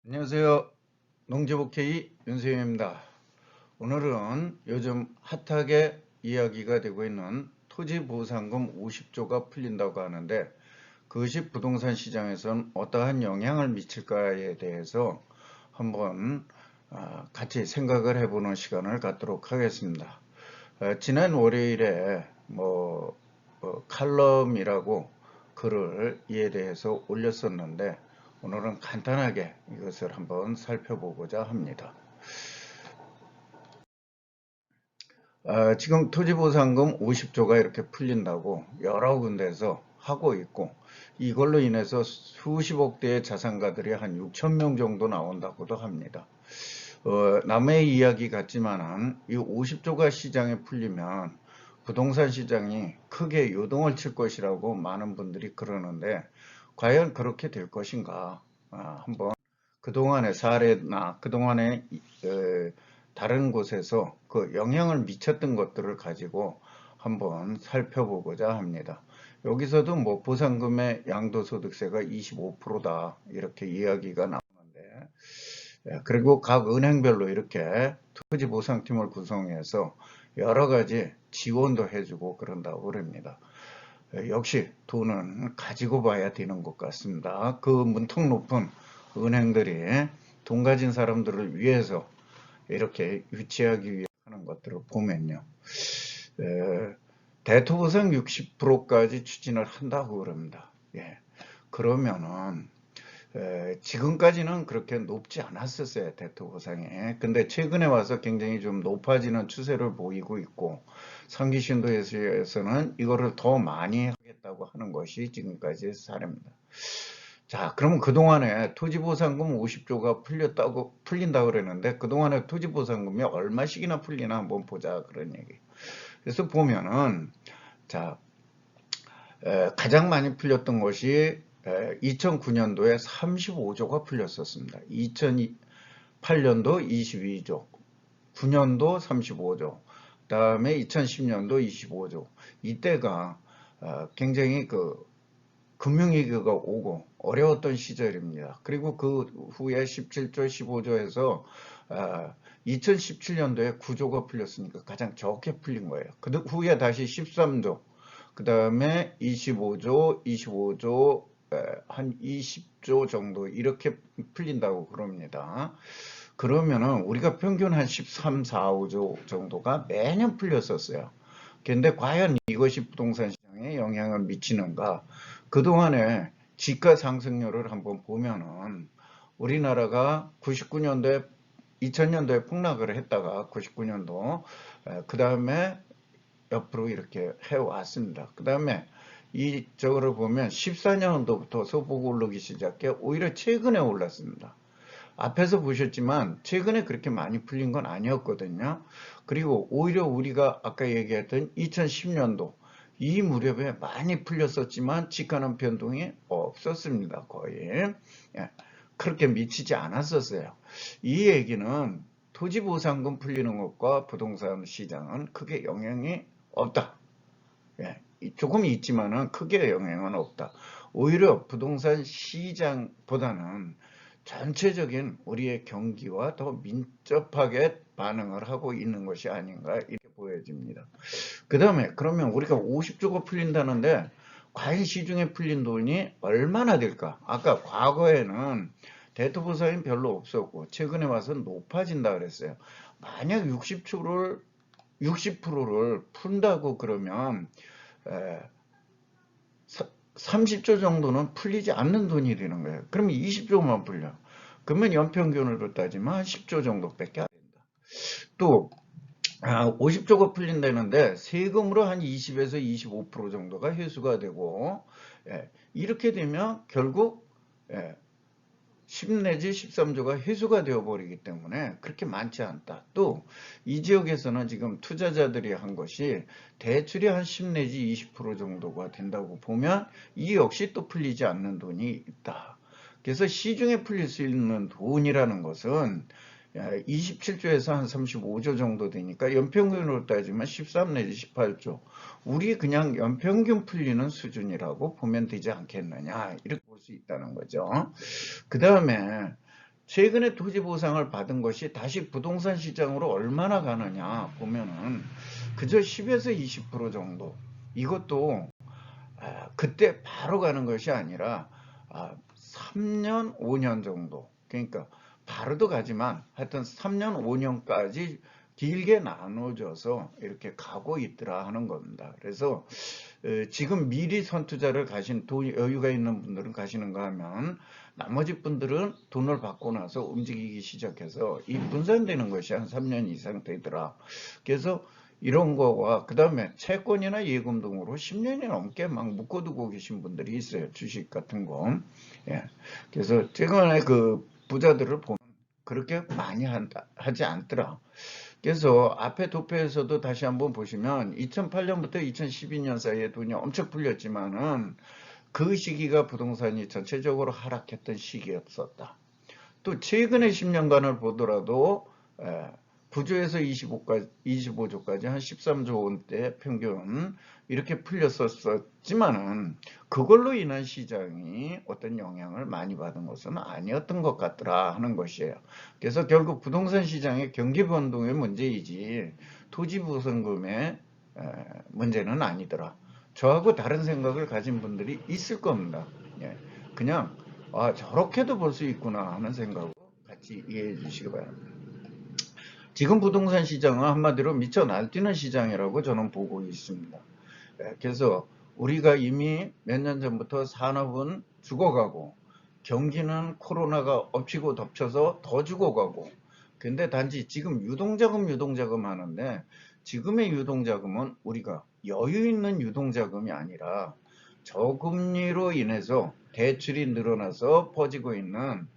안녕하세요. 농지복케이 윤세윤입니다. 오늘은 요즘 핫하게 이야기가 되고 있는 토지보상금 50조가 풀린다고 하는데 그것이 부동산 시장에선 어떠한 영향을 미칠까에 대해서 한번 같이 생각을 해보는 시간을 갖도록 하겠습니다. 지난 월요일에 칼럼이라고 글을 이에 대해서 올렸었는데 오늘은 간단하게 이것을 한번 살펴보고자 합니다. 지금 토지보상금 50조가 이렇게 풀린다고 여러 군데에서 하고 있고 이걸로 인해서 수십억 대의 자산가들이 한 6천 명 정도 나온다고도 합니다. 남의 이야기 같지만은 이 50조가 시장에 풀리면 부동산 시장이 크게 요동을 칠 것이라고 많은 분들이 그러는데 과연 그렇게 될 것인가? 한번 그동안의 사례나 그동안의 다른 곳에서 그 영향을 미쳤던 것들을 가지고 한번 살펴보고자 합니다. 여기서도 뭐 보상금의 양도소득세가 25%다 이렇게 이야기가 나오는데 그리고 각 은행별로 이렇게 토지보상팀을 구성해서 여러 가지 지원도 해주고 그런다고 그럽니다. 역시 돈은 가지고 봐야 되는 것 같습니다. 그 문턱 높은 은행들이 돈 가진 사람들을 위해서 이렇게 유치하기 위해 하는 것들을 보면요. 대토보상 60%까지 추진을 한다고 그럽니다. 예. 그러면은 지금까지는 그렇게 높지 않았었어요, 대토보상이. 근데 최근에 와서 굉장히 좀 높아지는 추세를 보이고 있고 상기신도에서는 이거를 더 많이 하겠다고 하는 것이 지금까지의 사례입니다. 자, 그러면 그동안에 토지보상금 50조가 풀린다고 그랬는데 그동안에 토지보상금이 얼마씩이나 풀리나 한번 보자 그런 얘기. 그래서 보면은 자, 가장 많이 풀렸던 것이 2009년도에 35조가 풀렸었습니다. 2008년도 22조, 9년도 35조, 그 다음에 2010년도 25조. 이때가 굉장히 그 금융위기가 오고 어려웠던 시절입니다. 그리고 그 후에 17조, 15조에서 2017년도에 9조가 풀렸으니까 가장 적게 풀린 거예요. 그 후에 다시 13조, 그 다음에 25조, 한 20조 정도 이렇게 풀린다고 그럽니다. 그러면은 우리가 평균 한 13, 4, 5조 정도가 매년 풀렸었어요. 근데 과연 이것이 부동산 시장에 영향을 미치는가? 그동안에 지가 상승률을 한번 보면은 우리나라가 99년도에 2000년도에 폭락을 했다가 99년도 그 다음에 옆으로 이렇게 해왔습니다. 그 다음에 이쪽으로 보면 14년도부터 소폭 오르기 시작해 오히려 최근에 올랐습니다. 앞에서 보셨지만 최근에 그렇게 많이 풀린 건 아니었거든요. 그리고 오히려 우리가 아까 얘기했던 2010년도 이 무렵에 많이 풀렸었지만 지가는 변동이 없었습니다. 거의. 예, 그렇게 미치지 않았었어요. 이 얘기는 토지보상금 풀리는 것과 부동산 시장은 크게 영향이 없다. 예, 조금 있지만은 크게 영향은 없다. 오히려 부동산 시장보다는 전체적인 우리의 경기와 더 민첩하게 반응을 하고 있는 것이 아닌가 이렇게 보여집니다. 그 다음에 그러면 우리가 50조가 풀린다는데 과연 시중에 풀린 돈이 얼마나 될까? 아까 과거에는 대토보상이 별로 없었고 최근에 와서 높아진다 그랬어요. 만약 60%를 푼다고 그러면 30조 정도는 풀리지 않는 돈이 되는 거예요. 그러면 20조만 풀려. 그러면 연평균으로 따지면 한 10조 정도밖에 안 된다. 또 50조가 풀린다는데 세금으로 한 20에서 25% 정도가 회수가 되고 이렇게 되면 결국 10 내지 13조가 회수가 되어버리기 때문에 그렇게 많지 않다. 또 이 지역에서는 지금 투자자들이 한 것이 대출이 한 10 내지 20% 정도가 된다고 보면 이 역시 또 풀리지 않는 돈이 있다. 그래서 시중에 풀릴 수 있는 돈이라는 것은 27조에서 한 35조 정도 되니까 연평균으로 따지면 13 내지 18조. 우리 그냥 연평균 풀리는 수준이라고 보면 되지 않겠느냐. 이렇게 볼 수 있다는 거죠. 그 다음에 최근에 토지 보상을 받은 것이 다시 부동산 시장으로 얼마나 가느냐 보면은 그저 10에서 20% 정도. 이것도 그때 바로 가는 것이 아니라 3년, 5년 정도. 그러니까 바로도 가지만 하여튼 3년, 5년까지 길게 나눠져서 이렇게 가고 있더라 하는 겁니다. 그래서 지금 미리 선투자를 가신 돈 여유가 있는 분들은 가시는가 하면 나머지 분들은 돈을 받고 나서 움직이기 시작해서 이 분산되는 것이 한 3년 이상 되더라. 그래서 이런 거와 그 다음에 채권이나 예금 등으로 10년이 넘게 막 묶어두고 계신 분들이 있어요. 주식 같은 거. 예. 그래서 최근에 그 부자들을 보면 그렇게 많이 하지 않더라. 그래서 앞에 도표에서도 다시 한번 보시면 2008년부터 2012년 사이에 돈이 엄청 풀렸지만은 그 시기가 부동산이 전체적으로 하락했던 시기였었다. 또 최근의 10년간을 보더라도 부조에서 25조까지 한 13조 원대 평균 이렇게 풀렸었지만은 그걸로 인한 시장이 어떤 영향을 많이 받은 것은 아니었던 것 같더라 하는 것이에요. 그래서 결국 부동산 시장의 경기 변동의 문제이지 토지 보상금의 문제는 아니더라. 저하고 다른 생각을 가진 분들이 있을 겁니다. 예. 그냥 저렇게도 볼 수 있구나 하는 생각으로 같이 이해해 주시기 바랍니다. 지금 부동산 시장은 한마디로 미쳐 날뛰는 시장이라고 저는 보고 있습니다. 그래서 우리가 이미 몇 년 전부터 산업은 죽어가고 경기는 코로나가 엎치고 덮쳐서 더 죽어가고 근데 단지 지금 유동자금 하는데 지금의 유동자금은 우리가 여유 있는 유동자금이 아니라 저금리로 인해서 대출이 늘어나서 퍼지고 있는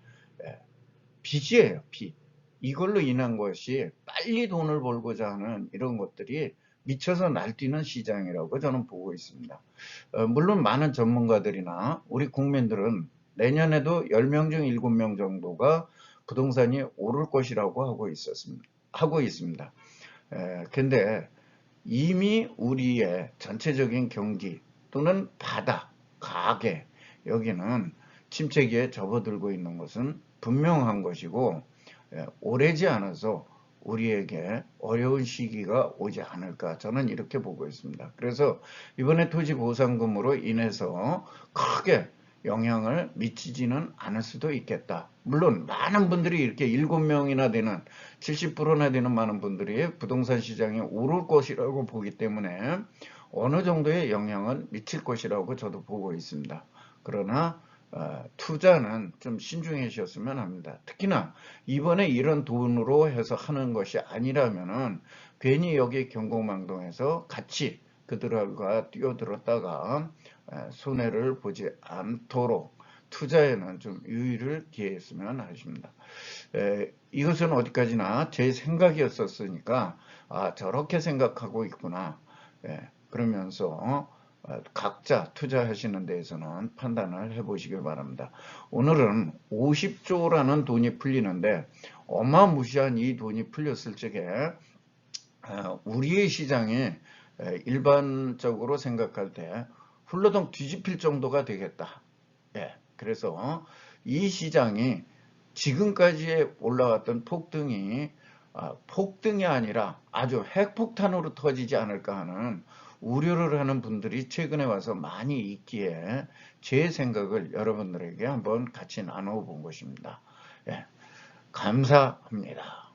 빚이에요, 빚. 이걸로 인한 것이 빨리 돈을 벌고자 하는 이런 것들이 미쳐서 날뛰는 시장이라고 저는 보고 있습니다. 물론 많은 전문가들이나 우리 국민들은 내년에도 10명 중 7명 정도가 부동산이 오를 것이라고 하고 있습니다. 근데 이미 우리의 전체적인 경기 또는 바다, 가계, 여기는 침체기에 접어들고 있는 것은 분명한 것이고 오래지 않아서 우리에게 어려운 시기가 오지 않을까 저는 이렇게 보고 있습니다. 그래서 이번에 토지 보상금으로 인해서 크게 영향을 미치지는 않을 수도 있겠다. 물론 많은 분들이 이렇게 7명이나 되는 70%나 되는 많은 분들이 부동산 시장에 오를 것이라고 보기 때문에 어느 정도의 영향은 미칠 것이라고 저도 보고 있습니다. 그러나 투자는 좀 신중해지셨으면 합니다. 특히나 이번에 이런 돈으로 해서 하는 것이 아니라면은 괜히 여기 경공망동에서 같이 그들과 뛰어들었다가 손해를 보지 않도록 투자에는 좀 유의를 기했으면 하십니다. 이것은 어디까지나 제 생각이었었으니까 저렇게 생각하고 있구나. 그러면서 각자 투자하시는 데에서는 판단을 해보시길 바랍니다. 오늘은 50조라는 돈이 풀리는데 어마무시한 이 돈이 풀렸을 적에 우리의 시장이 일반적으로 생각할 때 훌러덩 뒤집힐 정도가 되겠다. 그래서 이 시장이 지금까지 올라왔던 폭등이 아니라 아주 핵폭탄으로 터지지 않을까 하는 우려를 하는 분들이 최근에 와서 많이 있기에 제 생각을 여러분들에게 한번 같이 나눠본 것입니다. 감사합니다.